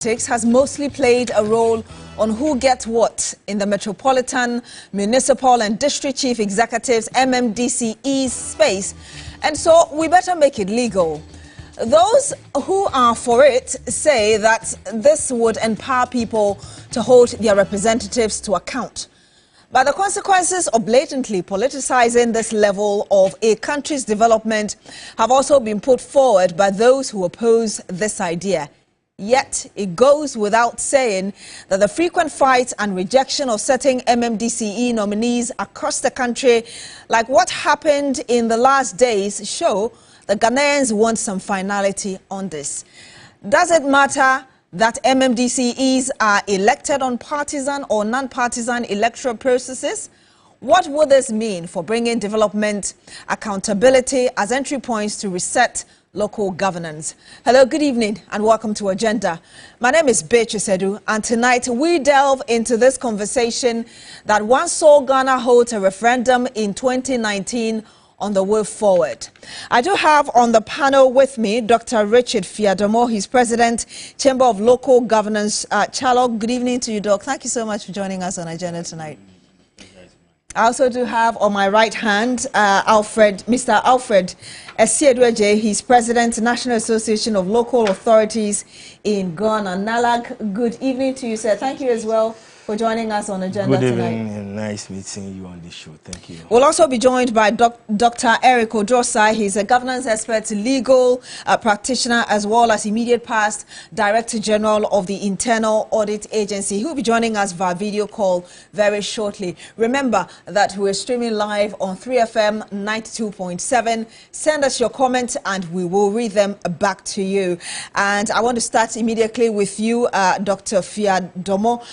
Politics has mostly played a role on who gets what in the Metropolitan, Municipal and District Chief Executives MMDCE's space, and so we better make it legal. Those who are for it say that this would empower people to hold their representatives to account. But the consequences of blatantly politicizing this level of a country's development have also been put forward by those who oppose this idea. Yet, it goes without saying that the frequent fights and rejection of certain MMDCE nominees across the country, like what happened in the last days, show that Ghanaians want some finality on this. Does it matter that MMDCEs are elected on partisan or non-partisan electoral processes? What would this mean for bringing development, accountability as entry points to reset local governance? Hello, good evening and welcome to Agenda. My name is Beatrice Adu, and tonight we delve into this conversation that once saw Ghana hold a referendum in 2019 on the way forward. I do have on the panel with me Dr. Richard Fiadomo. He's President, Chamber of Local Governance, Chalog. Good evening to you, Doc. Thank you so much for joining us on Agenda tonight. I also do have on my right hand Mr. Alfred Esiedweje. He's President, National Association of Local Authorities in Ghana, NALAG. Good evening to you, sir. Thank you as well for joining us on Agenda tonight. Good evening and nice meeting you on the show. Thank you. We'll also be joined by Dr. Eric Odrosai. He's a governance expert, legal practitioner, as well as immediate past Director General of the Internal Audit Agency. He'll be joining us via video call very shortly. Remember that we're streaming live on 3FM 92.7. Send us your comments and we will read them back to you. And I want to start immediately with you, Dr. Fiadomo.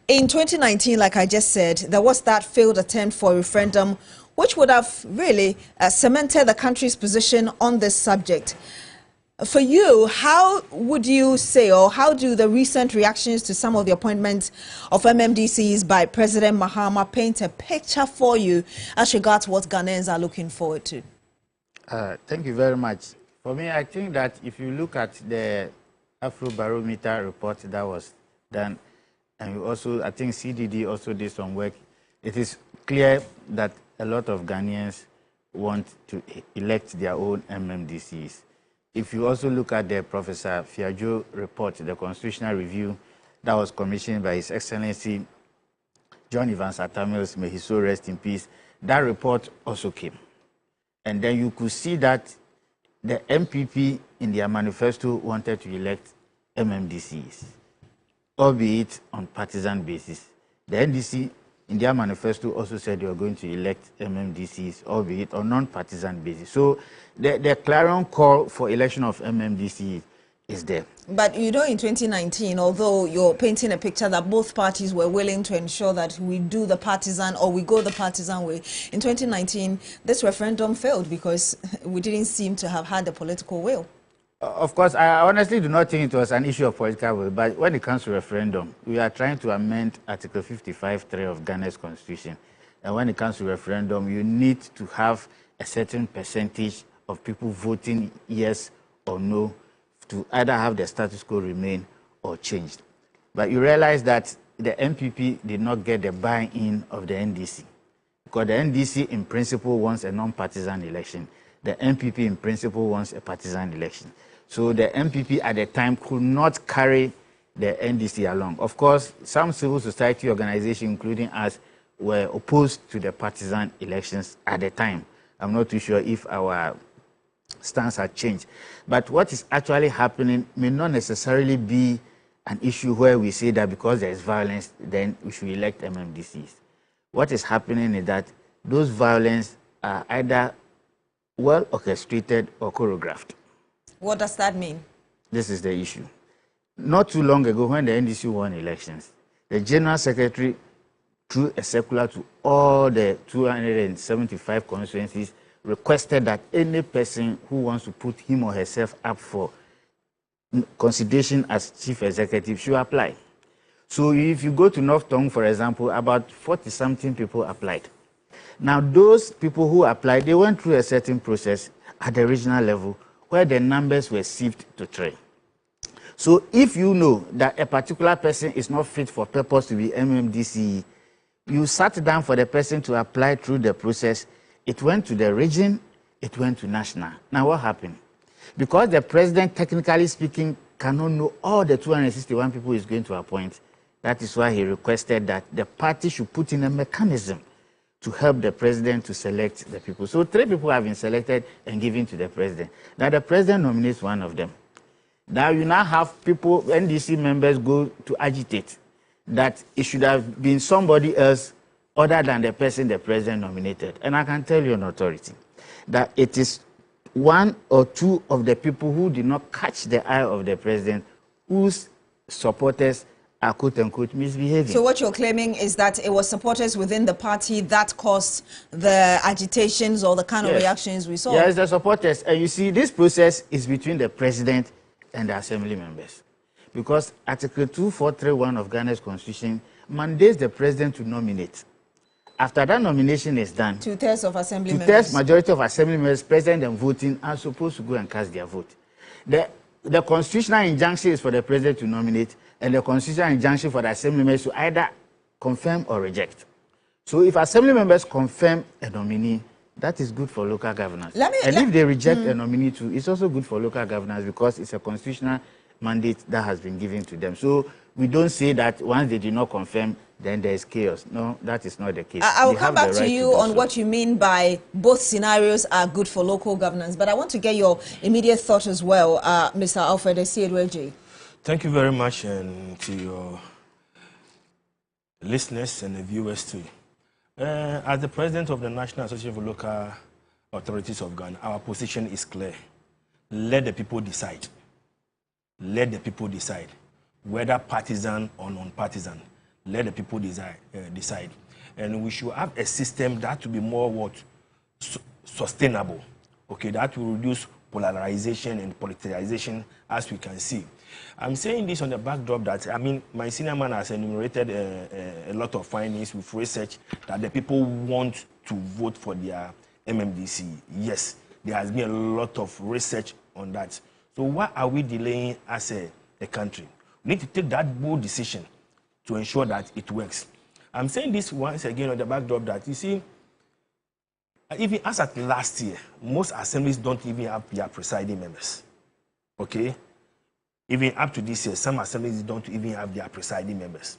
In 2019, like I just said, there was that failed attempt for a referendum, which would have really cemented the country's position on this subject. For you, how would you say, or how do the recent reactions to some of the appointments of MMDCs by President Mahama paint a picture for you as regards what Ghanaians are looking forward to? Thank you very much. For me, I think that if you look at the Afrobarometer report that was done, and also, I think CDD also did some work. It is clear that a lot of Ghanaians want to elect their own MMDCs. If you also look at the Professor Fiajo report, the constitutional review that was commissioned by His Excellency John Evans Atamils, may he so rest in peace, that report also came. And then you could see that the MPP in their manifesto wanted to elect MMDCs, albeit on partisan basis. The NDC in their manifesto also said they were going to elect MMDCs, albeit on non-partisan basis. So the clarion call for election of MMDC is there. But you know, in 2019, although you're painting a picture that both parties were willing to ensure that we do the partisan or we go the partisan way, in 2019, this referendum failed because we didn't seem to have had the political will. Of course, I honestly do not think it was an issue of political will, but when it comes to referendum, we are trying to amend Article 55(3) of Ghana's Constitution. And when it comes to referendum, you need to have a certain percentage of people voting yes or no to either have the status quo remain or changed. But you realize that the MPP did not get the buy-in of the NDC, because the NDC in principle wants a non-partisan election. The MPP in principle wants a partisan election. So the MPP at the time could not carry the NDC along. Of course, some civil society organizations, including us, were opposed to the partisan elections at the time. I'm not too sure if our stance had changed. But what is actually happening may not necessarily be an issue where we say that because there is violence, then we should elect MMDCs. What is happening is that those violence are either well orchestrated or choreographed. What does that mean? This is the issue. Not too long ago, when the NDC won elections, the General Secretary threw a circular to all the 275 constituencies, requested that any person who wants to put him or herself up for consideration as Chief Executive should apply. So if you go to North Tongue, for example, about 40-something people applied. Now, those people who applied, they went through a certain process at the regional level where the numbers were sieved to 3. So if you know that a particular person is not fit for purpose to be MMDCE, you sat down for the person to apply through the process. It went to the region, it went to national. Now what happened? Because the president, technically speaking, cannot know all the 261 people he's going to appoint, that is why he requested that the party should put in a mechanism to help the president to select the people. So 3 people have been selected and given to the president. Now the president nominates one of them. Now you now have people, NDC members, go to agitate that it should have been somebody else other than the person the president nominated. And I can tell you on authority that it is 1 or 2 of the people who did not catch the eye of the president whose supporters are quote-unquote misbehaving. So what you're claiming is that it was supporters within the party that caused the agitations or the kind of reactions we saw? Yes, the supporters. And you see, this process is between the president and the assembly members. Because Article 2431 of Ghana's Constitution mandates the president to nominate. After that nomination is done, 2/3 of assembly members. 2/3 majority of assembly members, president and voting, are supposed to go and cast their vote. The constitutional injunction is for the president to nominate, and the constitutional injunction for the assembly members to either confirm or reject. So if assembly members confirm a nominee, that is good for local governance. If they reject a nominee too, it's also good for local governance because it's a constitutional mandate that has been given to them. So we don't say that once they do not confirm, then there is chaos. No, that is not the case. I will come back to you on what you mean by both scenarios are good for local governance, but I want to get your immediate thought as well, Mr. Alfred Esiedweji. Thank you very much, and to your listeners and the viewers too. As the president of the National Association of Local Authorities of Ghana, our position is clear. Let the people decide. Let the people decide, whether partisan or non-partisan. Let the people decide. And we should have a system that will be more sustainable, okay, that will reduce polarization and politicization, as we can see. I'm saying this on the backdrop that, I mean, my senior man has enumerated a lot of findings with research that the people want to vote for their MMDC. Yes, there has been a lot of research on that. So why are we delaying as a country? We need to take that bold decision to ensure that it works. I'm saying this once again on the backdrop that, you see, even as at last year, most assemblies don't even have their presiding members. Okay? Even up to this year, some assemblies don't even have their presiding members.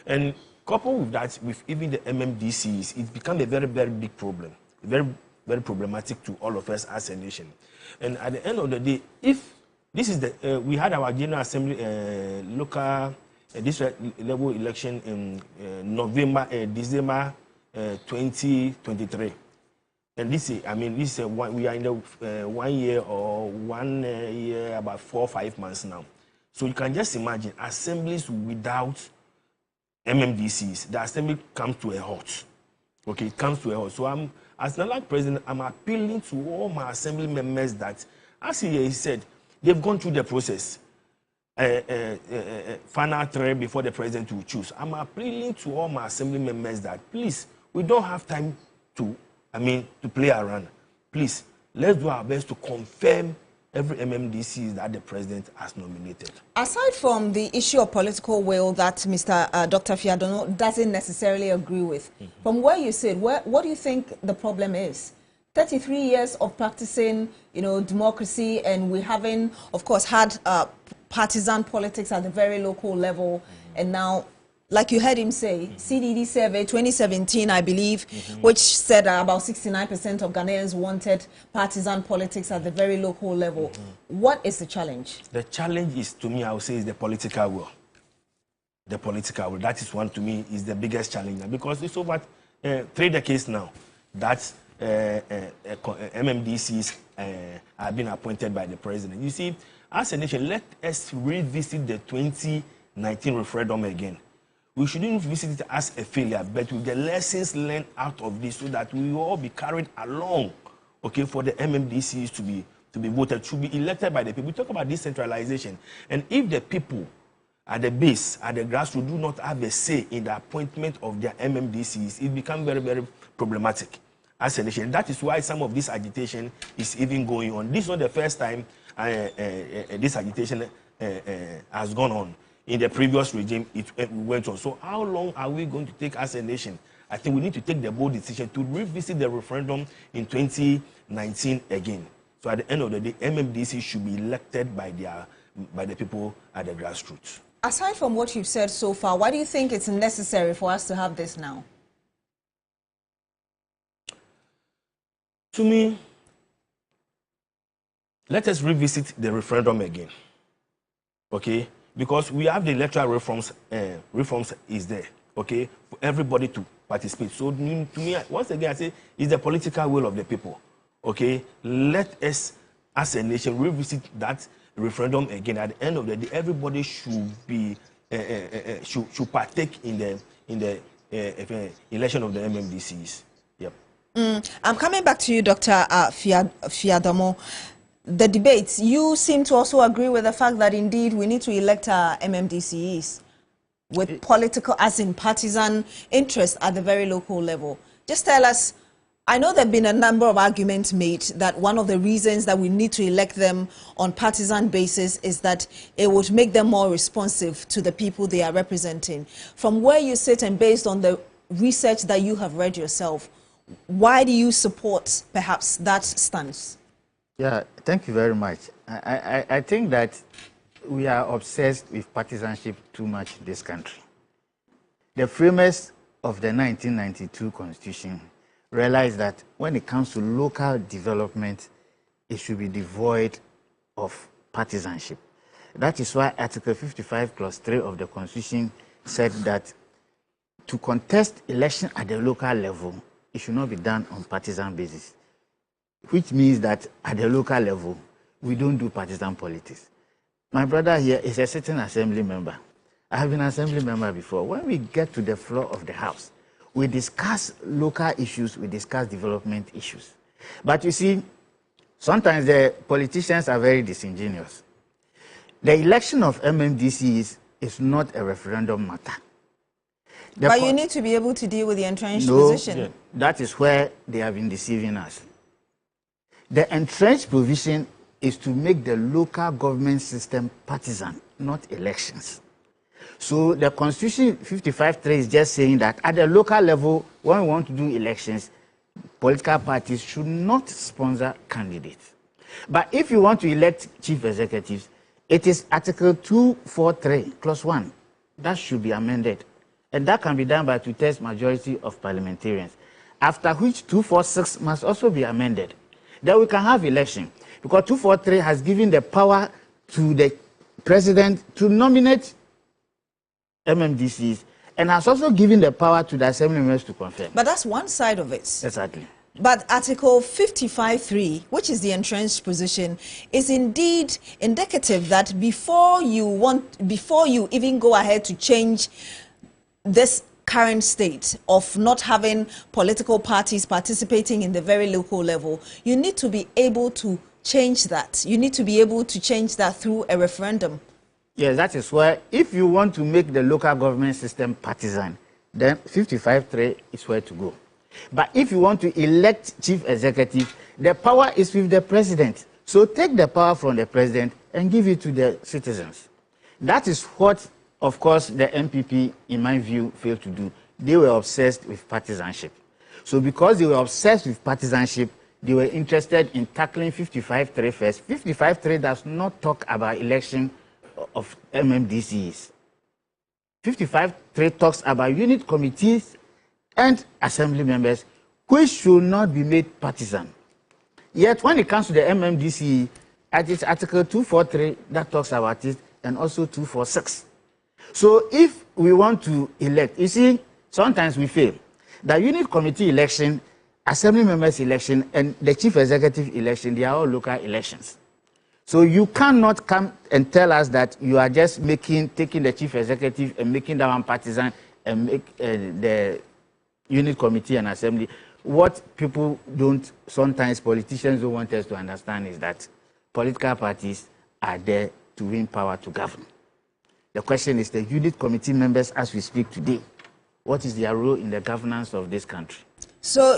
And coupled with that, with even the MMDCs, it's become a very, very big problem. Very, very problematic to all of us as a nation. And at the end of the day, if this is the, we had our General Assembly local district level election in December 2023. And this is, I mean, this is we are in the 1 year or 1 year, about 4 or 5 months now. So you can just imagine assemblies without MMDCs. The assembly comes to a halt. Okay, it comes to a halt. So as NALAG president, I'm appealing to all my assembly members that, as he said, they've gone through the process. Final 3 before the president will choose. I'm appealing to all my assembly members that, please, we don't have time to play around. Please, let's do our best to confirm every MMDC that the president has nominated. Aside from the issue of political will that Mr. Dr. Fiadono doesn't necessarily agree with, from where you sit, what do you think the problem is? 33 years of practicing, democracy, and we haven't, of course, had partisan politics at the very local level, and now, like you heard him say, CDD survey 2017, I believe, which said about 69% of Ghanaians wanted partisan politics at the very local level. What is the challenge? The challenge is, to me, I would say, is the political will. The political will. That is one, to me, is the biggest challenge. Because it's over 3 decades now that MMDCs have been appointed by the president. You see, as a nation, let us revisit the 2019 referendum again. We shouldn't visit it as a failure, but with the lessons learned out of this, so that we will all be carried along, okay, for the MMDCs to be voted, to be elected by the people. We talk about decentralization, and if the people at the base, at the grassroots, do not have a say in the appointment of their MMDCs, it becomes very, very problematic as a nation. That is why some of this agitation is even going on. This is not the first time this agitation has gone on. In the previous regime, it went on. So how long are we going to take as a nation? I think we need to take the bold decision to revisit the referendum in 2019 again. So at the end of the day, MMDC should be elected by the people at the grassroots. Aside from what you've said so far, why do you think it's necessary for us to have this now? To me, let us revisit the referendum again, okay? Because we have the electoral reforms is there, okay, for everybody to participate. So to me, once again, I say, it's the political will of the people, okay? Let us, as a nation, revisit that referendum again. At the end of the day, everybody should be should partake in the election of the MMDCs. Yep. I'm coming back to you, Dr. Fiadamo. The debates, you seem to also agree with the fact that indeed we need to elect our MMDCs with political, as in partisan interest at the very local level. Just tell us, I know there have been a number of arguments made that one of the reasons that we need to elect them on partisan basis is that it would make them more responsive to the people they are representing. From where you sit and based on the research that you have read yourself, why do you support perhaps that stance? Yeah, thank you very much. I think that we are obsessed with partisanship too much in this country. The framers of the 1992 Constitution realized that when it comes to local development, it should be devoid of partisanship. That is why Article 55 Clause 3 of the Constitution said that to contest election at the local level, it should not be done on partisan basis, which means that at the local level, we don't do partisan politics. My brother here is a sitting assembly member. I have been an assembly member before. When we get to the floor of the House, we discuss local issues, we discuss development issues. But you see, sometimes the politicians are very disingenuous. The election of MMDC is not a referendum matter. But you need to be able to deal with the entrenched position. Yeah, that is where they have been deceiving us. The entrenched provision is to make the local government system partisan, not elections. So the Constitution 55.3 is just saying that at the local level, when we want to do elections, political parties should not sponsor candidates. But if you want to elect chief executives, it is Article 243, Clause 1. That should be amended. And that can be done by two-thirds majority of parliamentarians, after which 246 must also be amended. Then we can have election, because 243 has given the power to the president to nominate MMDCs and has also given the power to the assembly members to confirm. But that's one side of it. Exactly. But Article 55.3, which is the entrenched position, is indeed indicative that before you even go ahead to change this current state of not having political parties participating in the very local level, you need to be able to change that. You need to be able to change that through a referendum. Yes, that is why if you want to make the local government system partisan, then 55.3 is where to go. But if you want to elect chief executive, the power is with the president. So take the power from the president and give it to the citizens. That is what, of course, the MPP, in my view, failed to do. They were obsessed with partisanship. So because they were obsessed with partisanship, they were interested in tackling 55.3 first. 55.3 does not talk about election of MMDCs. 55.3 talks about unit committees and assembly members, which should not be made partisan. Yet when it comes to the MMDC, it's Article 243 that talks about it, and also 246. So if we want to elect, you see, sometimes we fail. The unit committee election, assembly members election, and the chief executive election, they are all local elections. So you cannot come and tell us that you are just taking the chief executive and making that one partisan and make the unit committee and assembly. What people don't, sometimes politicians don't want us to understand is that political parties are there to win power to govern. The question is the unit committee members as we speak today, what is their role in the governance of this country? So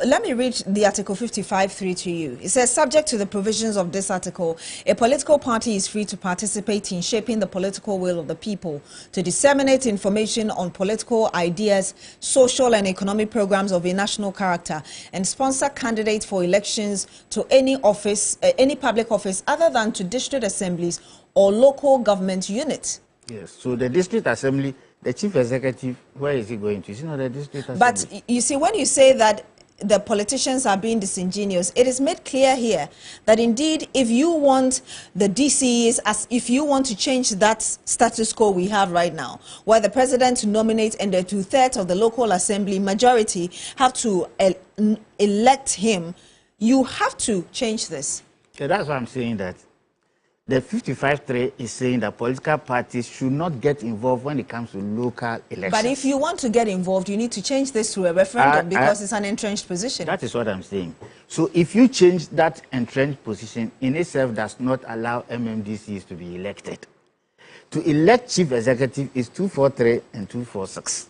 let me read the Article 55.3 to you. It says, subject to the provisions of this article, a political party is free to participate in shaping the political will of the people, to disseminate information on political ideas, social and economic programs of a national character, and sponsor candidates for elections to any office, any public office other than to district assemblies or local government units. Yes, so the district assembly, the chief executive, where is he going to? Is he not the district assembly? But you see, when you say that the politicians are being disingenuous, it is made clear here that indeed, if you want the DCEs, if you want to change that status quo we have right now, where the president nominates and the 2/3 of the local assembly majority have to elect him, you have to change this. So that's why I'm saying that the 55.3 is saying that political parties should not get involved when it comes to local elections. But if you want to get involved, you need to change this through a referendum because it's an entrenched position. That is what I'm saying. So if you change that entrenched position, in itself does not allow MMDCs to be elected. To elect chief executive is 243 and 246.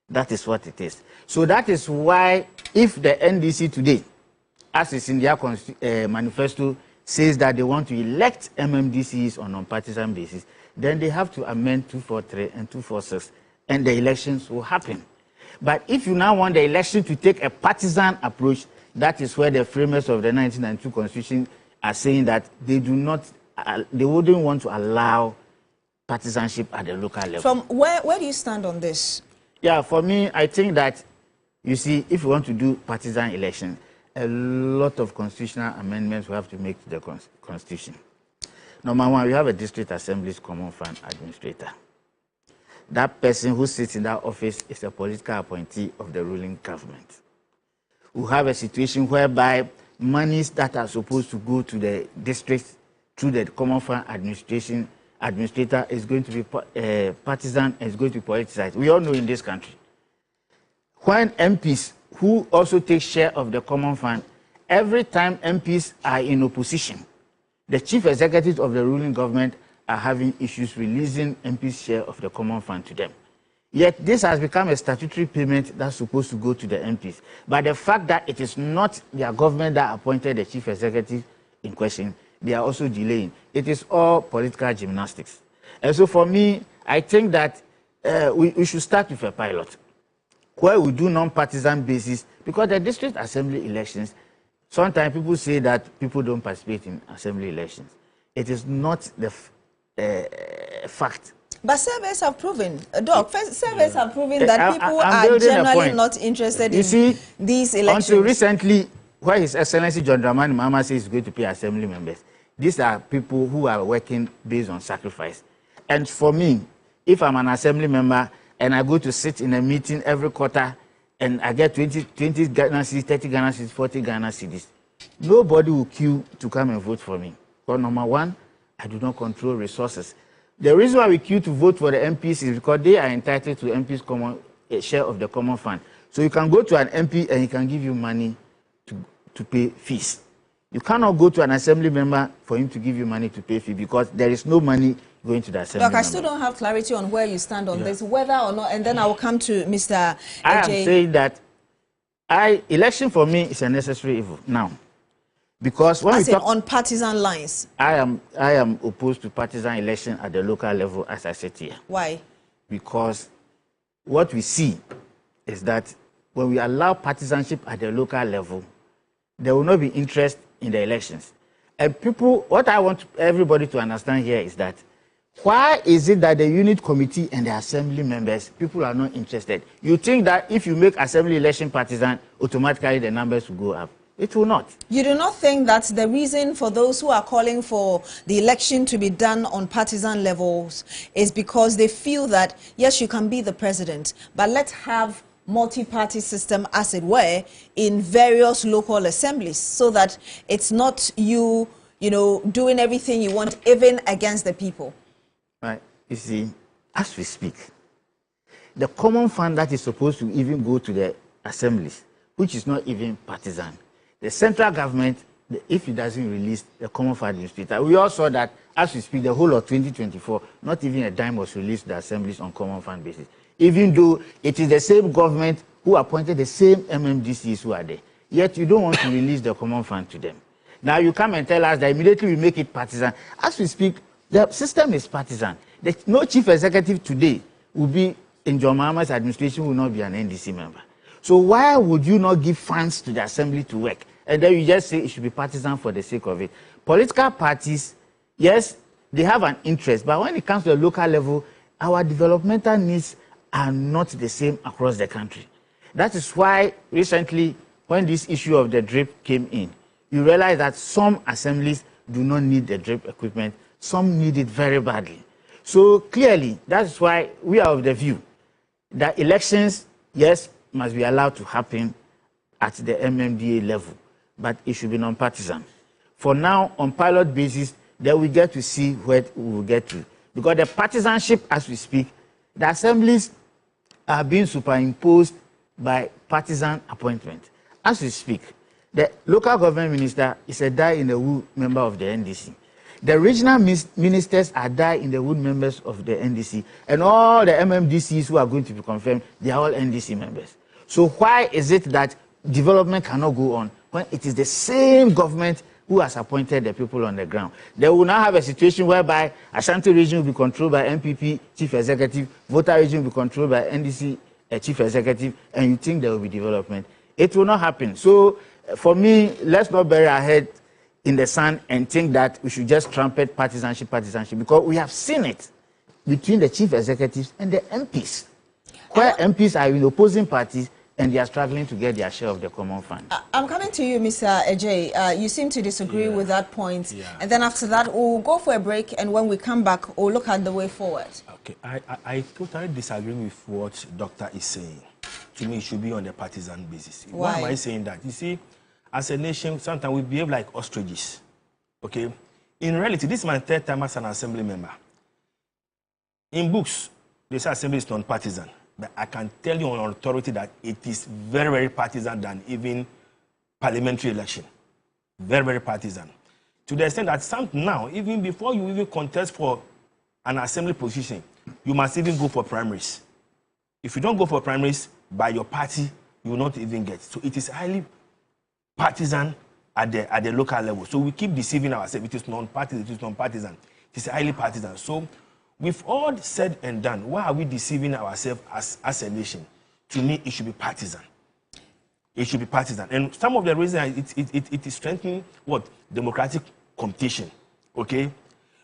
That is what it is. So that is why if the NDC today, as is in their manifesto, says that they want to elect MMDCs on a non-partisan basis, then they have to amend 243 and 246, and the elections will happen. But if you now want the election to take a partisan approach, that is where the framers of the 1992 Constitution are saying that they wouldn't want to allow partisanship at the local level. From where do you stand on this? Yeah, for me, I think that, you see, if you want to do partisan election, a lot of constitutional amendments we have to make to the Constitution. Number one, we have a district assembly's common fund administrator. That person who sits in that office is a political appointee of the ruling government. We have a situation whereby monies that are supposed to go to the district through the common fund administrator is going to be partisan and is going to be politicized. We all know in this country, when MPs who also take share of the common fund, every time MPs are in opposition, the chief executives of the ruling government are having issues releasing MPs' share of the common fund to them. Yet this has become a statutory payment that's supposed to go to the MPs. But the fact that it is not their government that appointed the chief executive in question, they are also delaying. It is all political gymnastics. And so for me, I think that we should start with a pilot, where we do non-partisan basis, because the district assembly elections, sometimes people say that people don't participate in assembly elections. It is not the fact. But surveys have proven, surveys have proven that people are generally not interested in these elections. Until recently, where His Excellency John Dramani Mahama says he's going to pay assembly members, these are people who are working based on sacrifice. And for me, if I'm an assembly member, and I go to sit in a meeting every quarter, and I get 20 Ghana cedis, 30 Ghana cedis, 40 Ghana cedis, nobody will queue to come and vote for me. Because number one, I do not control resources. The reason why we queue to vote for the MPs is because they are entitled to MPs' share of the common fund. So you can go to an MP and he can give you money to pay fees. You cannot go to an assembly member for him to give you money to pay fee, because there is no money going to the assembly. Look, I still don't have clarity on where you stand on this, whether or not, and then I will come to Mr. I am saying that election for me is a necessary evil now, because when we talk on partisan lines, I am opposed to partisan election at the local level, as I said here. Why? Because what we see is that when we allow partisanship at the local level, there will not be interest in the elections. And people, what I want everybody to understand here is that, why is it that the unit committee and the assembly members, people are not interested? You think that if you make assembly election partisan, automatically the numbers will go up. It will not. You do not think that the reason for those who are calling for the election to be done on partisan levels is because they feel that, yes, you can be the president, but let's have multi-party system, as it were, in various local assemblies, so that it's not you doing everything you want, even against the people? Right. You see, as we speak, the common fund that is supposed to even go to the assemblies, which is not even partisan, the central government, if it doesn't release the common fund administrator, we all saw that as we speak, the whole of 2024, not even a dime was released to the assemblies on common fund basis, even though it is the same government who appointed the same MMDCs who are there. Yet you don't want to release the common fund to them. Now you come and tell us that immediately we make it partisan. As we speak, the system is partisan. No chief executive today will be in John Mahama's administration, will not be an NDC member. So why would you not give funds to the assembly to work? And then you just say it should be partisan for the sake of it. Political parties, yes, they have an interest, but when it comes to the local level, our developmental needs are not the same across the country. That is why recently, when this issue of the drip came in, you realize that some assemblies do not need the drip equipment, some need it very badly. So clearly, that's why we are of the view that elections, yes, must be allowed to happen at the MMDA level, but it should be non-partisan. For now, on pilot basis, then we get to see where we will get to. Because the partisanship, as we speak, the assemblies are being superimposed by partisan appointment. As we speak, the local government minister is a die-in-the-wool member of the NDC. The regional ministers are die-in-the-wool members of the NDC. And all the MMDCs who are going to be confirmed, they are all NDC members. So why is it that development cannot go on when it is the same government who has appointed the people on the ground? They will now have a situation whereby Ashanti region will be controlled by MPP chief executive, Volta region will be controlled by NDC chief executive, and you think there will be development. It will not happen. So for me, let's not bury our head in the sand and think that we should just trumpet partisanship, because we have seen it between the chief executives and the MPs, where MPs are in opposing parties and they are struggling to get their share of the common fund. I'm coming to you, Mr. Ejay. You seem to disagree with that point. And then after that, we'll go for a break, and when we come back, we'll look at the way forward. Okay, I totally disagree with what Doctor is saying. To me, it should be on a partisan basis. Why am I saying that? You see, as a nation, sometimes we behave like ostriches. Okay? In reality, this is my third time as an assembly member. In books, they say assembly is non-partisan. But I can tell you on authority that it is very, very partisan than even parliamentary election. Very, very partisan. To the extent that some now, even before you even contest for an assembly position, you must even go for primaries. If you don't go for primaries, by your party, you will not even get. So it is highly partisan at the local level. So we keep deceiving ourselves. It is non-partisan, it is non-partisan. It is highly partisan. So with all said and done, why are we deceiving ourselves as a nation? To me, it should be partisan. It should be partisan. And some of the reasons it is strengthening what? Democratic competition. Okay?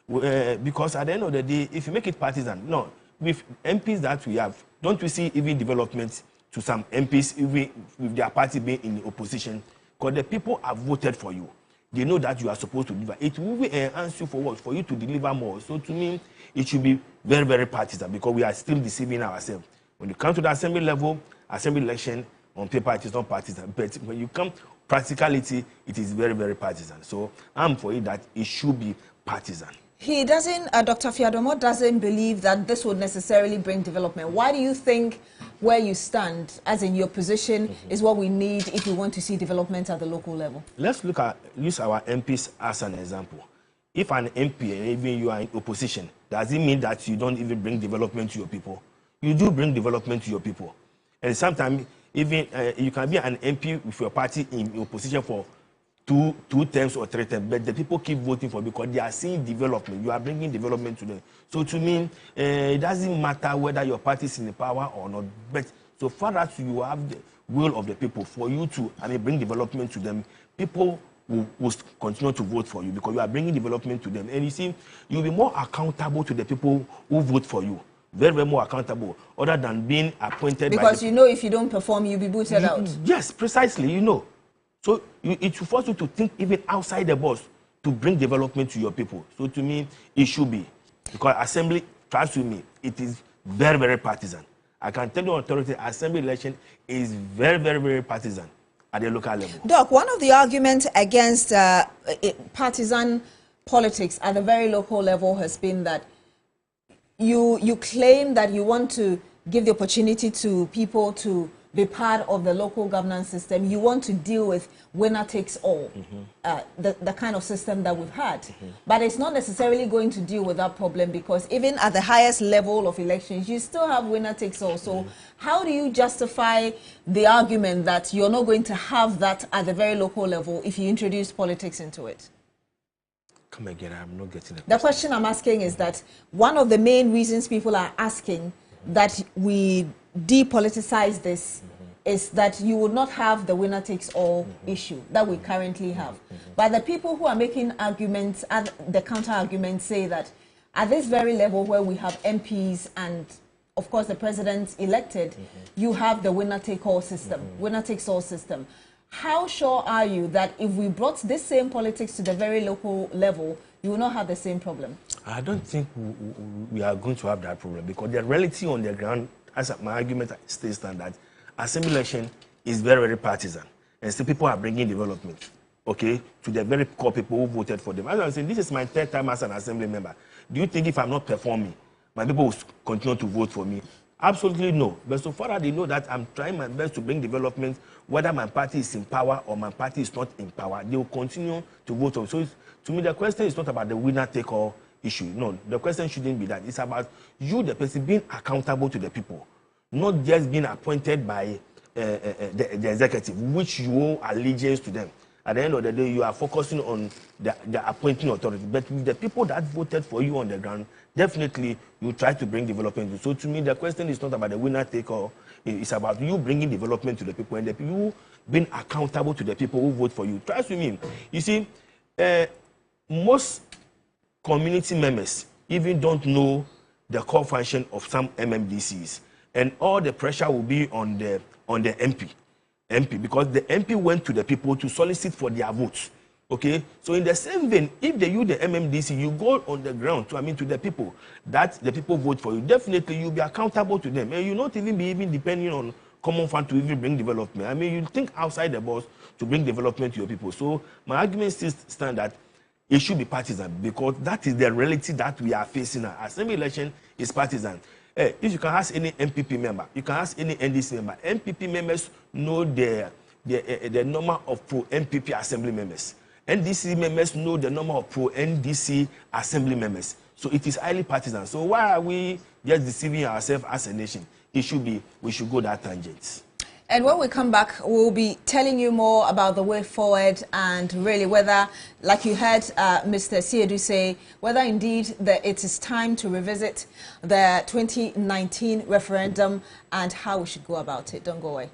Because at the end of the day, if you make it partisan, no, with MPs that we have, don't we see even development to some MPs, even with their party being in the opposition? Because the people have voted for you. They know that you are supposed to deliver. It will enhance you for what? For you to deliver more. So to me, it should be very, very partisan, because we are still deceiving ourselves. When you come to the assembly level, assembly election, on paper, it is not partisan. But when you come practicality, it is very, very partisan. So I'm for it that it should be partisan. He doesn't, Dr. Fiadomo doesn't believe that this would necessarily bring development. Why do you think where you stand, as in your position, is what we need if we want to see development at the local level? Let's use our MPs as an example. If an MP, and even you are in opposition, does it mean that you don't even bring development to your people? You do bring development to your people. And sometimes, even you can be an MP with your party in opposition for two terms or 3 terms, but the people keep voting for, because they are seeing development. You are bringing development to them. So to me, it doesn't matter whether your party is in the power or not. But so far as you have the will of the people for you to, bring development to them, people will continue to vote for you, because you are bringing development to them. And you see, you'll be more accountable to the people who vote for you. Very, very more accountable, other than being appointed. Because you know, if you don't perform, you'll be booted out. Yes, precisely, you know. So it should force you to think even outside the box to bring development to your people. So to me, it should be. Because assembly, trust with me, it is very, very partisan. I can tell you on authority, assembly election is very, very, very partisan at the local level. Doc, one of the arguments against partisan politics at the very local level has been that you claim that you want to give the opportunity to people to be part of the local governance system. You want to deal with winner takes all, the kind of system that we've had. But it's not necessarily going to deal with that problem, because even at the highest level of elections, you still have winner takes all. So how do you justify the argument that you're not going to have that at the very local level if you introduce politics into it? Come again, I'm not getting it. The question I'm asking is that one of the main reasons people are asking that we depoliticize this is that you will not have the winner takes all issue that we currently have. But the people who are making arguments, and the counter arguments, say that at this very level where we have MPs and of course the president elected, you have the winner take all system, winner takes all system. How sure are you that if we brought this same politics to the very local level, you will not have the same problem? I don't think we are going to have that problem, because the reality on the ground, as my argument states, that assembly election is very, very partisan. And still people are bringing development, okay, to the very core people who voted for them. As I was saying, this is my third time as an assembly member. Do you think if I'm not performing, my people will continue to vote for me? Absolutely no. But so far as they know that I'm trying my best to bring development, whether my party is in power or my party is not in power, they will continue to vote for me. So to me, the question is not about the winner take all issue. No, the question shouldn't be that. It's about you, the person, being accountable to the people, not just being appointed by the executive, which you owe allegiance to them. At the end of the day, you are focusing on the appointing authority. But with the people that voted for you on the ground, definitely you try to bring development. So to me, the question is not about the winner take all. It's about you bringing development to the people, and you being accountable to the people who vote for you. Trust me. You see, most community members even don't know the core function of some MMDCs, and all the pressure will be on the MP, because the MP went to the people to solicit for their votes. Okay, so in the same vein, if they use the MMDC, you go on the ground to the people that the people vote for you. Definitely, you'll be accountable to them, and you not even be depending on common fund to even bring development. I mean, you think outside the box to bring development to your people. So my argument still stands that it should be partisan, because that is the reality that we are facing now. Assembly election is partisan. If you can ask any MPP member, you can ask any NDC member. MPP members know the number of pro-MPP assembly members. NDC members know the number of pro-NDC assembly members. So it is highly partisan. So why are we just deceiving ourselves as a nation? We should go that tangent. And when we come back, we'll be telling you more about the way forward, and really whether, like you heard Mr. Adu say, whether indeed it is time to revisit the 2019 referendum and how we should go about it. Don't go away.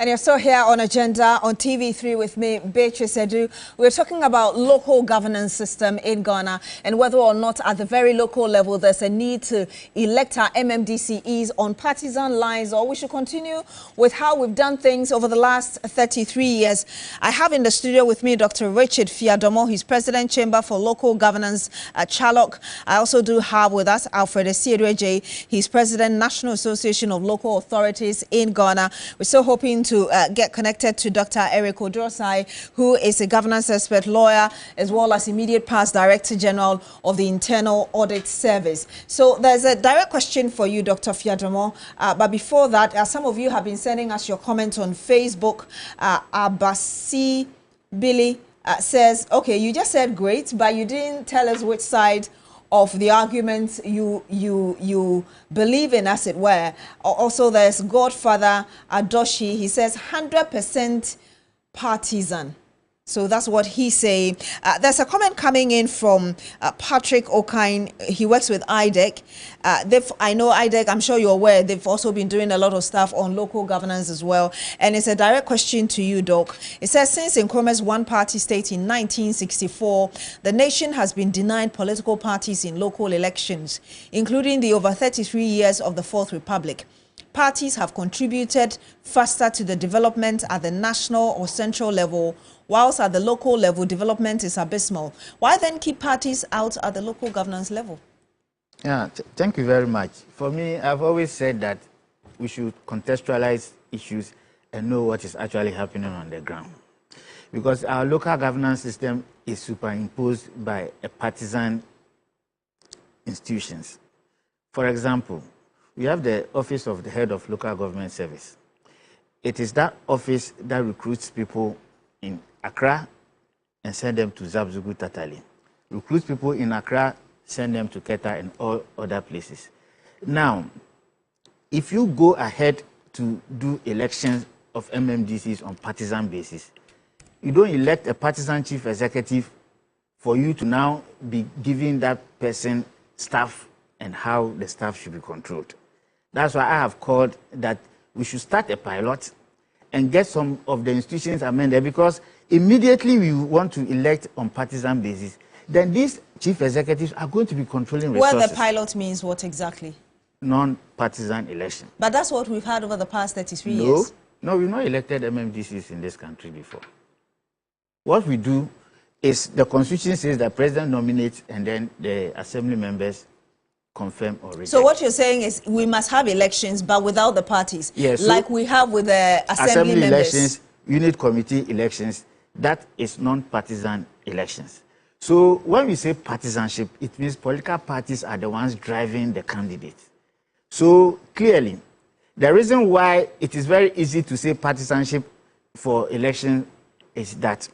And you're still here on Agenda on TV3 with me, Beatrice Adu. We're talking about local governance system in Ghana and whether or not at the very local level there's a need to elect our MMDCEs on partisan lines, or we should continue with how we've done things over the last 33 years. I have in the studio with me Dr. Richard Fiadomo. He's President Chamber for Local Governance at Chalok. I also do have with us Alfred Esiedweje. He's President National Association of Local Authorities in Ghana. We're still hoping to get connected to Dr. Eric Odrosai, who is a governance expert lawyer, as well as immediate past Director General of the Internal Audit Service. So there's a direct question for you, Dr. Fiadomo. But before that, some of you have been sending us your comments on Facebook. Abasi Billy says, okay, you just said great, but you didn't tell us which side of the arguments you believe in, as it were. Also, there's Godfather Adoshi. He says 100% partisan. So that's what he's saying. There's a comment coming in from Patrick Okine. He works with IDEC. I know IDEC, I'm sure you're aware, they've also been doing a lot of stuff on local governance as well. And it's a direct question to you, Doc. It says, since Nkrumah's one-party state in 1964, the nation has been denied political parties in local elections, including the over 33 years of the Fourth Republic. Parties have contributed faster to the development at the national or central level, whilst at the local level, development is abysmal. Why then keep parties out at the local governance level? Yeah, thank you very much. For me, I've always said that we should contextualize issues and know what is actually happening on the ground. Because our local governance system is superimposed by a partisan institutions. For example, we have the Office of the Head of Local Government Service. It is that office that recruits people in Accra and send them to Zabzugu Tatali. Recruits people in Accra, send them to Keta and all other places. Now, if you go ahead to do elections of MMDCs on partisan basis, you don't elect a partisan chief executive for you to now be giving that person staff and how the staff should be controlled. That's why I have called that we should start a pilot and get some of the institutions amended, because immediately we want to elect on partisan basis, then these chief executives are going to be controlling resources. Well, the pilot means what exactly? Non-partisan election. But that's what we've had over the past 33 years. No, we've not elected MMDCs in this country before. What we do is the constitution says that president nominates and then the assembly members confirm or reject. So what you're saying is we must have elections, but without the parties. Yes. So like we have with the assembly members. Elections, unit committee elections, that is non-partisan elections. So when we say partisanship, it means political parties are the ones driving the candidates. So clearly, the reason why it is very easy to say partisanship for election is that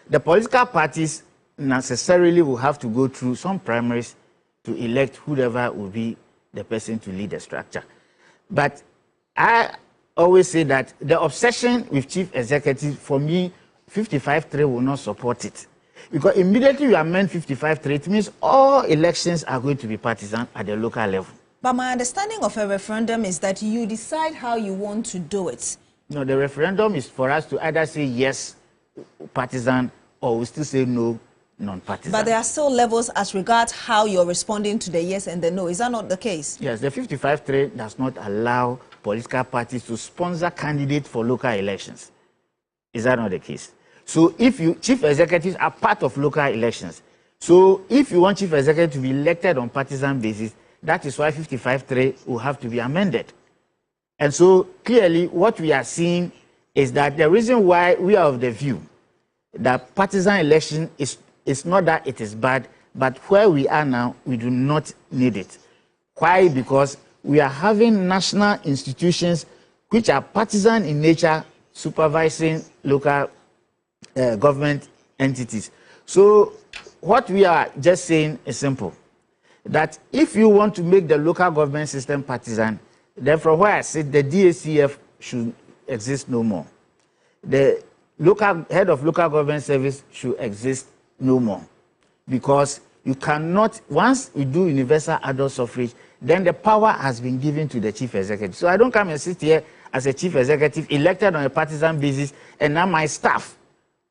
the political parties necessarily will have to go through some primaries to elect whoever will be the person to lead the structure. But I always say that the obsession with chief executive, for me, 55-3 will not support it. Because immediately you amend 55-3, it means all elections are going to be partisan at the local level. But my understanding of a referendum is that you decide how you want to do it. No, the referendum is for us to either say yes, partisan, or we still say no, non-partisan. But there are still levels as regards how you're responding to the yes and the no. Is that not the case? Yes, the 55-3 does not allow political parties to sponsor candidates for local elections. Is that not the case? So if you, chief executives are part of local elections. So if you want chief executive to be elected on partisan basis, that is why 55-3 will have to be amended. And so clearly what we are seeing is that the reason why we are of the view that partisan election is not that it is bad, but where we are now, we do not need it. Why? Because we are having national institutions which are partisan in nature, supervising local government entities. So what we are just saying is simple, that if you want to make the local government system partisan, then from where I sit, the DACF should exist no more. The local head of local government service should exist no more, because you cannot, once we do universal adult suffrage, then the power has been given to the chief executive. So I don't come and sit here as a chief executive elected on a partisan basis, and now my staff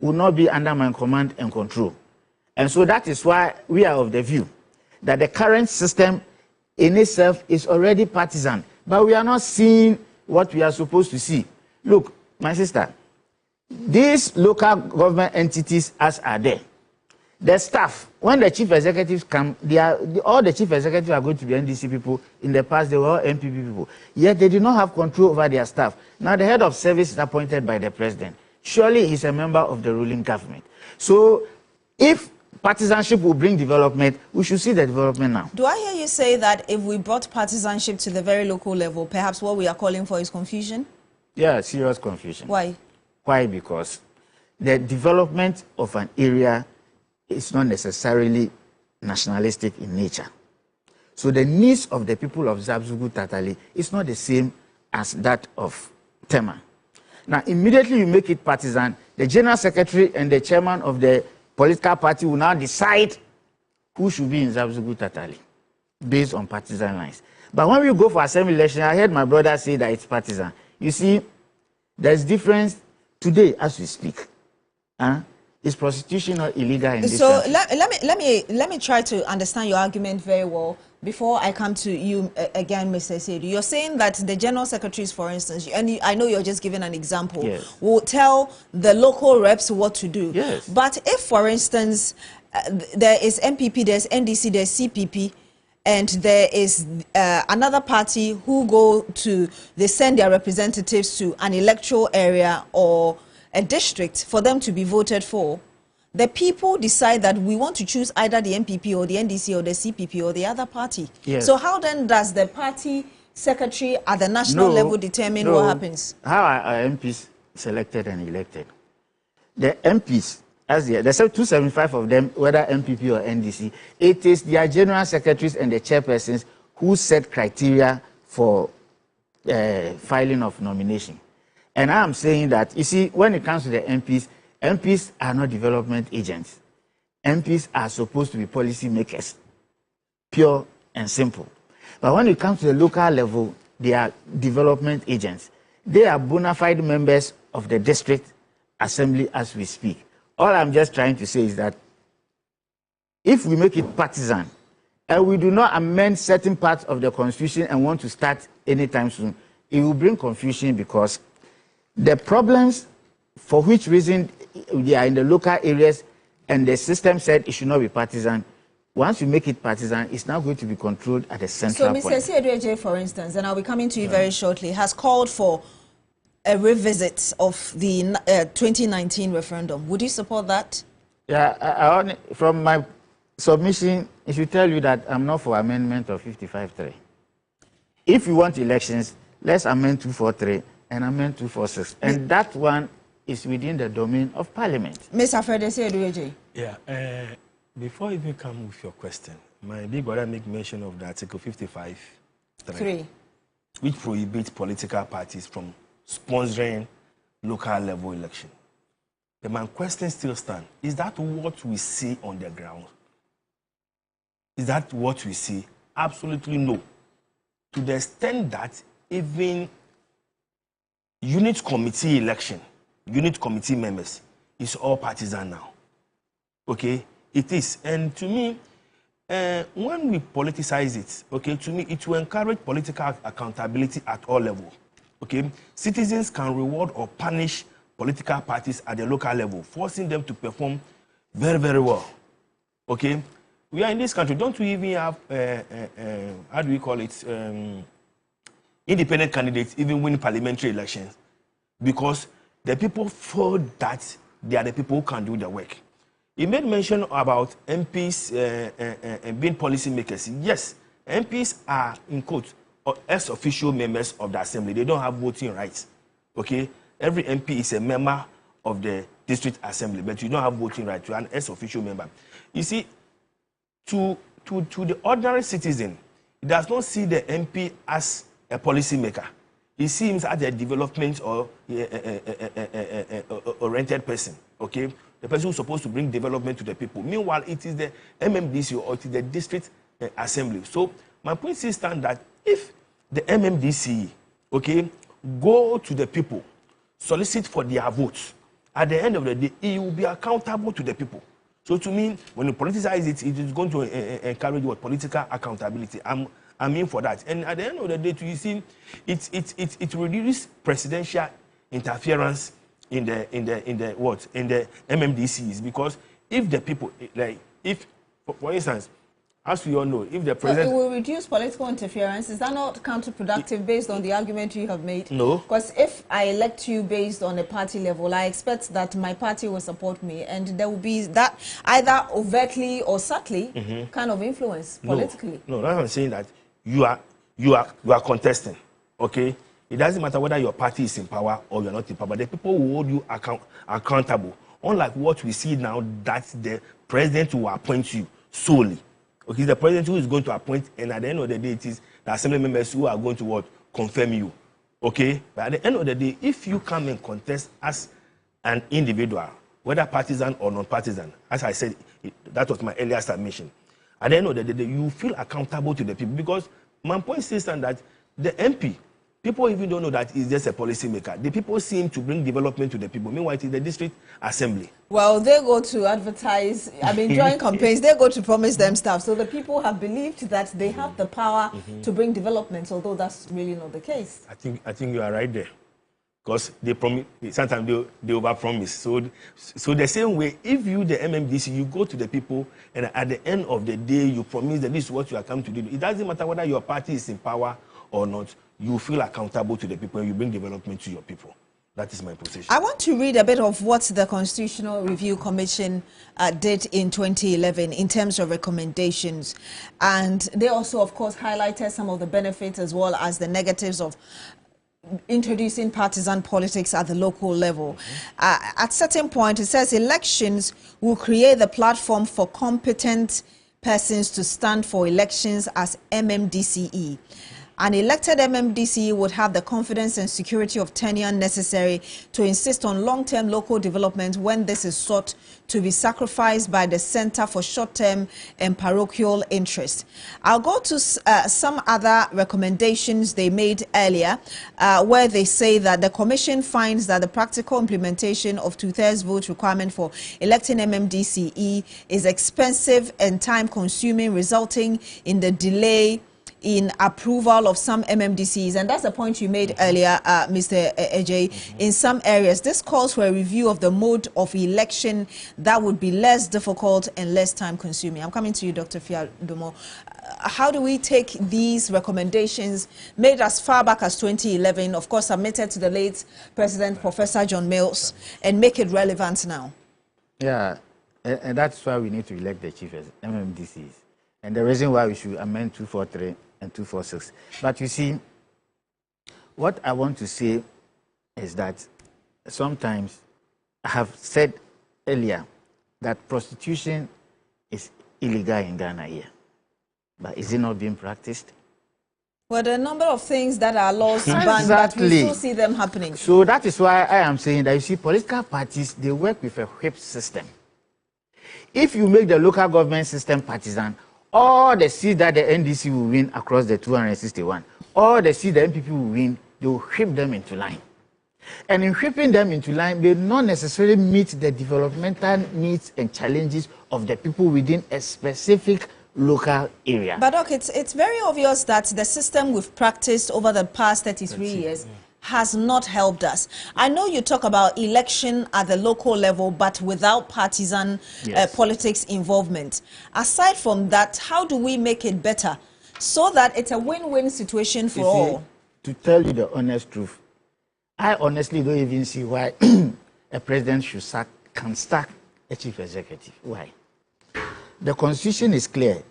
will not be under my command and control. And so that is why we are of the view that the current system in itself is already partisan, but we are not seeing what we are supposed to see. Look, my sister, these local government entities as are there. The staff, when the chief executives come, all the chief executives are going to be NDC people. In the past, they were all MPP people. Yet they do not have control over their staff. Now the head of service is appointed by the president. Surely he's a member of the ruling government. So if partisanship will bring development, we should see the development now. Do I hear you say that if we brought partisanship to the very local level, perhaps what we are calling for is confusion? Yeah, serious confusion. Why? Why? Because the development of an area is not necessarily nationalistic in nature. So the needs of the people of Zabzugu-Tatali is not the same as that of Tema. Now, immediately you make it partisan, the general secretary and the chairman of the political party will now decide who should be in Zabzugu-Tatali based on partisan lines. But when we go for assembly election, I heard my brother say that it's partisan. You see, there's difference today as we speak. Is prostitution not illegal in this country? So let me try to understand your argument very well before I come to you again, Mr. Adu. You're saying that the general secretaries, for instance, and I know you're just giving an example, yes, will tell the local reps what to do. Yes. But if, for instance, there is MPP, there's NDC, there's CPP, and there is another party who they send their representatives to an electoral area or a district for them to be voted for, the people decide that we want to choose either the MPP or the NDC or the CPP or the other party. Yes. So how then does the party secretary at the national level determine what happens? How are MPs selected and elected? The MPs, there's 275 of them, whether MPP or NDC, it is their general secretaries and the chairpersons who set criteria for filing of nomination. And I am saying that, you see, when it comes to the MPs, MPs are not development agents. MPs are supposed to be policy makers, pure and simple. But when it comes to the local level, they are development agents. They are bona fide members of the district assembly as we speak. All I'm just trying to say is that if we make it partisan and we do not amend certain parts of the constitution and want to start anytime soon, it will bring confusion because the problems for which reason they are in the local areas and the system said it should not be partisan, once you make it partisan, it's now going to be controlled at a central point. So Mr. Adu, for instance, and I'll be coming to you very shortly, has called for a revisit of the 2019 referendum. Would you support that? Yeah, from my submission, it should tell you that I'm not for amendment of 55.3. If you want elections, let's amend 243 and amend 246. And that one is within the domain of Parliament. Mr. Adu. Yeah, before you even come with your question, my big brother make mention of the Article 55.3, which prohibits political parties from sponsoring local level election. But my question still stands. Is that what we see on the ground? Is that what we see? Absolutely no. To the extent that even unit committee election, unit committee members, is all partisan now. Okay? It is. And to me, when we politicize it, okay, to me, it will encourage political accountability at all levels. Okay? Citizens can reward or punish political parties at the local level, forcing them to perform very, very well. Okay? We are in this country. Don't we even have, how do we call it, independent candidates even win parliamentary elections? Because the people feel that they are the people who can do the work. He made mention about MPs being policymakers. Yes, MPs are, in quotes, ex-official members of the assembly. They don't have voting rights. Okay? Every MP is a member of the district assembly, but you don't have voting rights. You are an ex-official member. You see, to the ordinary citizen, he does not see the MP as a policymaker. He seems as a development or oriented person. Okay? The person who's supposed to bring development to the people. Meanwhile, it is the MMDC or it is the district assembly. So my point is stand that if the MMDC, okay, go to the people, solicit for their votes. At the end of the day, he will be accountable to the people. So to me, when you politicize it, it is going to encourage what political accountability. I'm in for that. And at the end of the day, you see, it reduces presidential interference in the MMDCs, because if the people, like, if for instance, as we all know, if the president... So it will reduce political interference. Is that not counterproductive based on the argument you have made? No. Because if I elect you based on a party level, I expect that my party will support me, and there will be that either overtly or subtly kind of influence politically. No, I'm saying that you are contesting, okay? It doesn't matter whether your party is in power or you're not in power. The people will hold you accountable. Unlike what we see now, that the president will appoint you solely. Okay, the president who is going to appoint, and at the end of the day, it is the assembly members who are going to what? Confirm you. Okay? But at the end of the day, if you come and contest as an individual, whether partisan or non-partisan, as I said, that was my earlier submission. At the end of the day, you feel accountable to the people, because my point is that the MP, people even don't know that he's just a policy maker. The people seem to bring development to the people. Meanwhile, it is the district assembly. Well, they go to advertise, during campaigns, they go to promise them stuff. So the people have believed that they have the power to bring development, although that's really not the case. I think you are right there. Because they promise, sometimes they overpromise. So the same way, if you, the MMDC, you go to the people, and at the end of the day, you promise that this is what you are coming to do. It doesn't matter whether your party is in power or not. You feel accountable to the people and you bring development to your people. That is my position. I want to read a bit of what the Constitutional Review Commission did in 2011 in terms of recommendations. And they also, of course, highlighted some of the benefits as well as the negatives of introducing partisan politics at the local level. At certain point, it says elections will create the platform for competent persons to stand for elections as MMDCE. An elected MMDCE would have the confidence and security of tenure necessary to insist on long-term local development when this is sought to be sacrificed by the Center for Short-Term and Parochial Interest. I'll go to some other recommendations they made earlier, where they say that the Commission finds that the practical implementation of two-thirds vote requirement for electing MMDCE is expensive and time-consuming, resulting in the delay in approval of some MMDCs. And that's the point you made earlier, Mr. Ejay. In some areas, this calls for a review of the mode of election that would be less difficult and less time-consuming. I'm coming to you, Dr. Fiadomo. How do we take these recommendations made as far back as 2011, of course, submitted to the late President, Professor John Mills, and make it relevant now? Yeah, and that's why we need to elect the chief as MMDCs. And the reason why we should amend 243 and 246. But you see, what I want to say is that sometimes I have said earlier that prostitution is illegal in Ghana here. But is it not being practiced? Well, there are a number of things that are laws banned, but we still see them happening. So that is why I am saying that you see political parties, they work with a whip system. If you make the local government system partisan, all the seats that the NDC will win across the 261, all the seats the MPP will win, they will whip them into line. And in whipping them into line, they not necessarily meet the developmental needs and challenges of the people within a specific local area. But Doc, it's very obvious that the system we've practiced over the past 33 years has not helped us. I know you talk about election at the local level, but without partisan politics involvement. Aside from that, how do we make it better so that it's a win-win situation for all? To tell you the honest truth, I honestly don't even see why a president can sack a chief executive. Why? The Constitution is clear,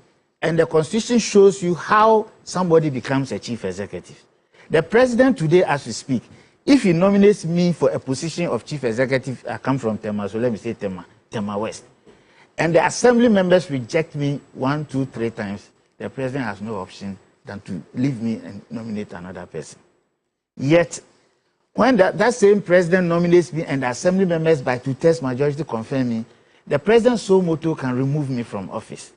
and the Constitution shows you how somebody becomes a chief executive. The president today, as we speak, if he nominates me for a position of chief executive, I come from Tema, so let me say Tema West, and the assembly members reject me 1, 2, 3 times, the president has no option than to leave me and nominate another person. Yet, when that same president nominates me and the assembly members by 2/3 majority confirm me, the president's sole motto can remove me from office.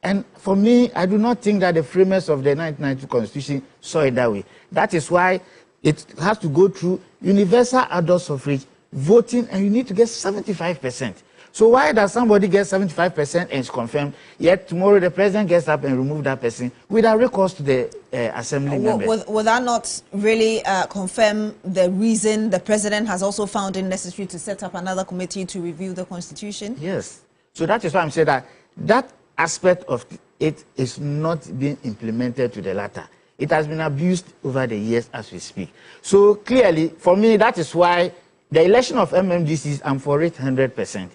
And for me, I do not think that the framers of the 1992 Constitution saw it that way. That is why it has to go through universal adult suffrage voting, and you need to get 75%. So why does somebody get 75% and it's confirmed, yet tomorrow the president gets up and removes that person without recourse to the assembly members? Would that not really confirm the reason the president has also found it necessary to set up another committee to review the constitution? Yes. So that is why I'm saying that that aspect of it is not being implemented to the latter. It has been abused over the years as we speak. So clearly, for me, that is why the election of MMDCs, I'm for it 100%.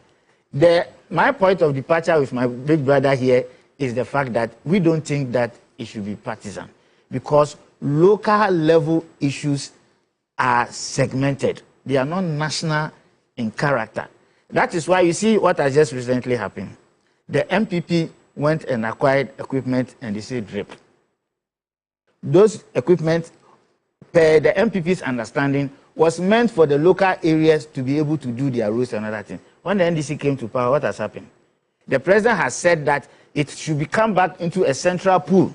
My point of departure with my big brother here is the fact that we don't think that it should be partisan, because local level issues are segmented. They are not national in character. That is why you see what has just recently happened. The MPP went and acquired equipment and they say drip. Those equipment, per the MPP's understanding, was meant for the local areas to be able to do their roads and other things. When the NDC came to power, what has happened? The president has said that it should be come back into a central pool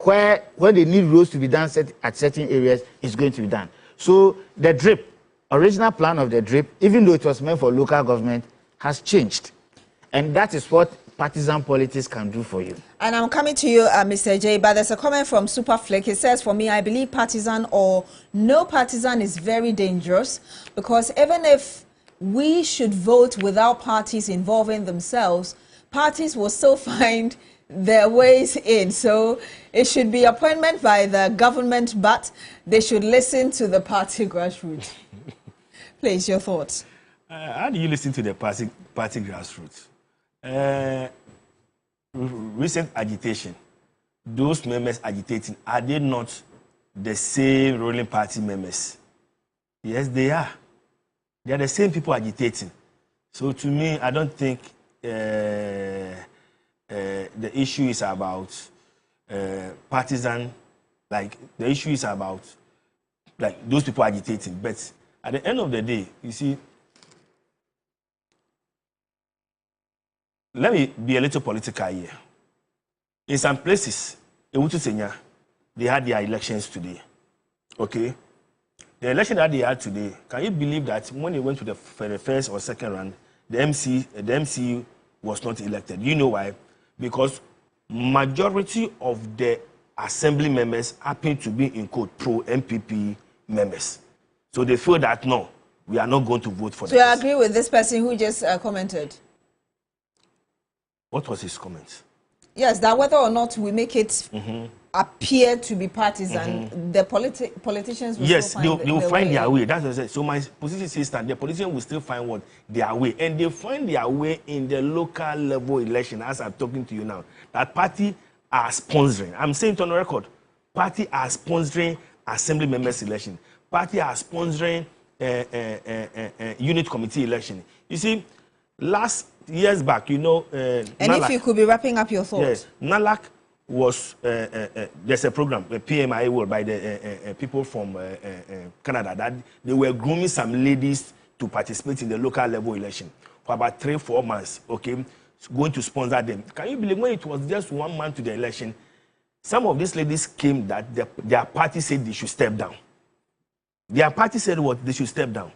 where when they need roads to be done at certain areas, it's going to be done. So the drip, original plan of the drip, even though it was meant for local government, has changed. And that is what partisan politics can do for you. And I'm coming to you, Mr. J, but there's a comment from Superflick. It says, for me, I believe partisan or no partisan is very dangerous, because even if we should vote without parties involving themselves, parties will still find their ways in. So it should be appointment by the government, but they should listen to the party grassroots. Please, your thoughts. How do you listen to the party grassroots? Recent agitation, those members agitating, are they not the same ruling party members? Yes, they are. They are the same people agitating. So to me, I don't think the issue is about partisan, like the issue is about like those people agitating. But at the end of the day, you see, let me be a little political here. In some places, they had their elections today. Okay? The election that they had today, can you believe that when they went to the first or second round, the MC was not elected? You know why? Because majority of the assembly members happen to be, in quote, pro-MPP members. So they feel that, no, we are not going to vote for them. So you agree with this person who just commented? What was his comment? Yes, that whether or not we make it appear to be partisan, the politicians will still find they will find their way. That's what I said. So my position says that the politicians will still find what their way, and they find their way in the local level election. As I'm talking to you now, that party are sponsoring. I'm saying it on the record. Party are sponsoring assembly members election. Party are sponsoring unit committee election. You see, last years back, you know, and NALAG, if you could be wrapping up your thoughts. Yes, NALAG was there's a program, the PMI world by the people from Canada, that they were grooming some ladies to participate in the local level election for about 3-4 months. Okay, going to sponsor them. Can you believe when it was just 1 month to the election, some of these ladies came that their party said they should step down. Their party said what? They should step down.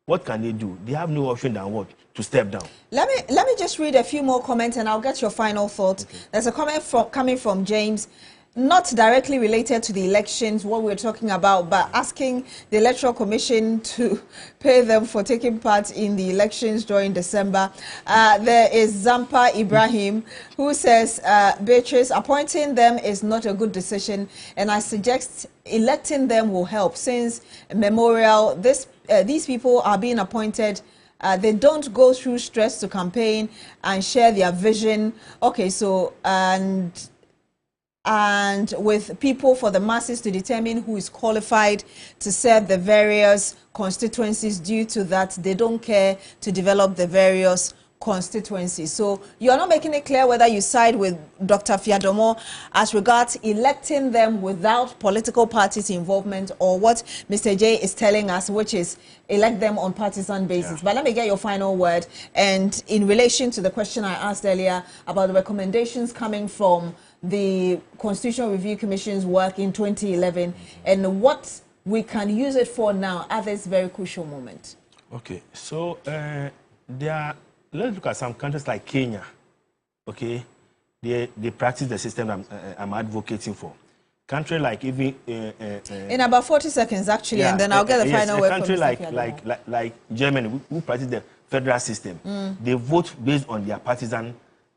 What can they do? They have no option than what? To step down. Let me just read a few more comments and I'll get your final thoughts. Okay. There's a comment coming from James, not directly related to the elections, what we're talking about, but asking the Electoral Commission to pay them for taking part in the elections during December. There is Zampa Ibrahim, who says, Beatrice, appointing them is not a good decision, and I suggest electing them will help. Since memorial, these people are being appointed. They don't go through stress to campaign and share their vision. Okay, so, and with people for the masses to determine who is qualified to serve the various constituencies. Due to that, they don't care to develop the various constituencies. So you're not making it clear whether you side with Dr. Fiadomo as regards electing them without political parties' involvement, or what Mr. J is telling us, which is elect them on partisan basis. Yeah. But let me get your final word. And in relation to the question I asked earlier about the recommendations coming from the Constitutional Review Commission's work in 2011, and what we can use it for now at this very crucial moment? Okay, so let's look at some countries like Kenya. Okay, they practice the system I'm advocating for. Country like even in about 40 seconds actually, yeah, and then I'll get the final word. Country like Germany, who practice the federal system, they vote based on their partisan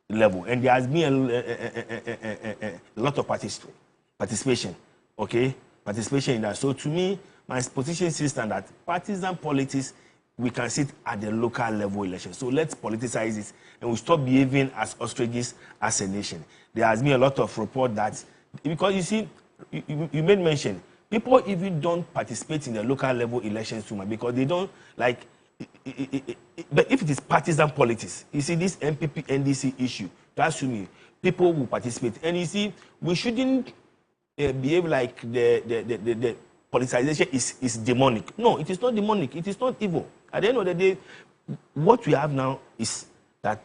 level, and there has been a lot of participation. Okay, participation in that. So to me, my position is that partisan politics, we can sit at the local level election. So let's politicize it, and we stop behaving as ostriches as a nation. There has been a lot of report that, because you see, you made mention, people even don't participate in the local level elections too much because they don't like. But if it is partisan politics, you see this MPP NDC issue, that's to me, people will participate. And you see, we shouldn't behave like the politicization is demonic. No, it is not demonic. It is not evil. At the end of the day, what we have now is that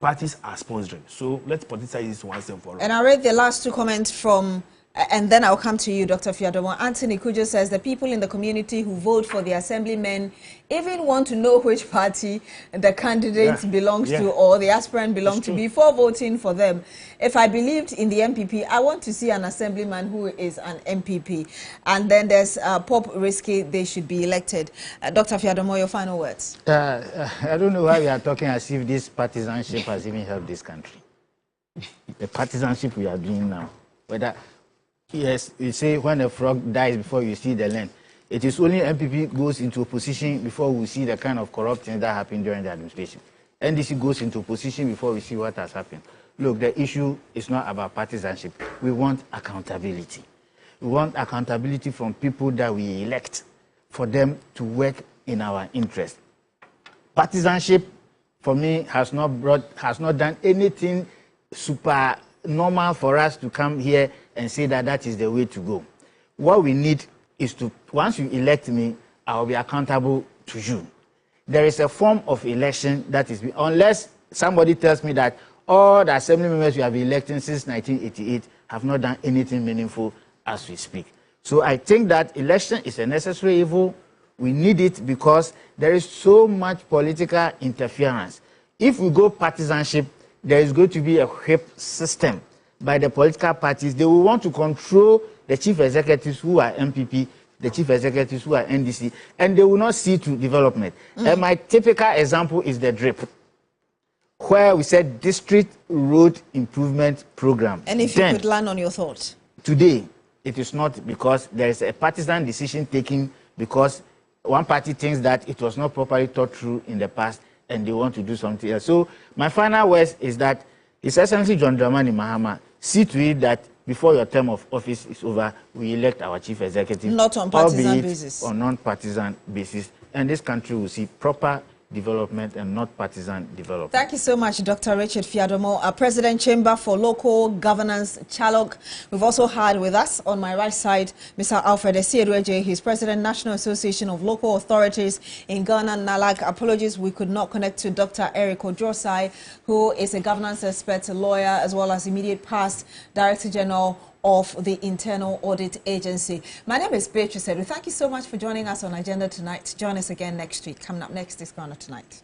parties are sponsoring. So let's politicize this once and for all. And I read the last two comments from, and then I'll come to you, Dr. Fiadomo. Anthony Kujo says the people in the community who vote for the assemblymen even want to know which party the candidate belongs to or the aspirant belongs to before voting for them. If I believed in the MPP, I want to see an assemblyman who is an MPP. And then there's Pope Risky, they should be elected. Dr. Fiadomo, your final words. I don't know why we are talking as if this partisanship has even helped this country. The partisanship we are doing now, whether yes, you say when a frog dies before you see the land. It is only MPP goes into opposition before we see the kind of corrupt things that happened during the administration. NDC goes into opposition before we see what has happened. Look, the issue is not about partisanship. We want accountability. We want accountability from people that we elect for them to work in our interest. Partisanship, for me, has not done anything super normal for us to come here and say that that is the way to go. What we need is to, once you elect me, I will be accountable to you. There is a form of election that is, unless somebody tells me that all the assembly members we have been electing since 1988 have not done anything meaningful as we speak. So I think that election is a necessary evil. We need it because there is so much political interference. If we go partisanship, there is going to be a whip system by the political parties. They will want to control the chief executives who are MPP, the chief executives who are NDC, and they will not see to development. And my typical example is the DRIP, where we said District Road Improvement Program. And if you could land on your thoughts. Today, it is not because there is a partisan decision taking because one party thinks that it was not properly thought through in the past and they want to do something else. So my final words is that His Excellency John Dramani Mahama, see to it that before your term of office is over, we elect our chief executive. Not on partisan basis. On non-partisan basis. And this country will see proper development and not partisan development. Thank you so much, Dr. Richard Fiadomo, our President Chamber for Local Governance, CHALOG. We've also had with us on my right side, Mr. Alfred Esiedweje. He's President, National Association of Local Authorities in Ghana, NALAG. Apologies, we could not connect to Dr. Eric Odrosai, who is a governance expert, a lawyer, as well as immediate past Director General of the Internal Audit Agency. My name is Beatrice Adu. Thank you so much for joining us on Agenda Tonight. Join us again next week. Coming up next is Ghana Tonight.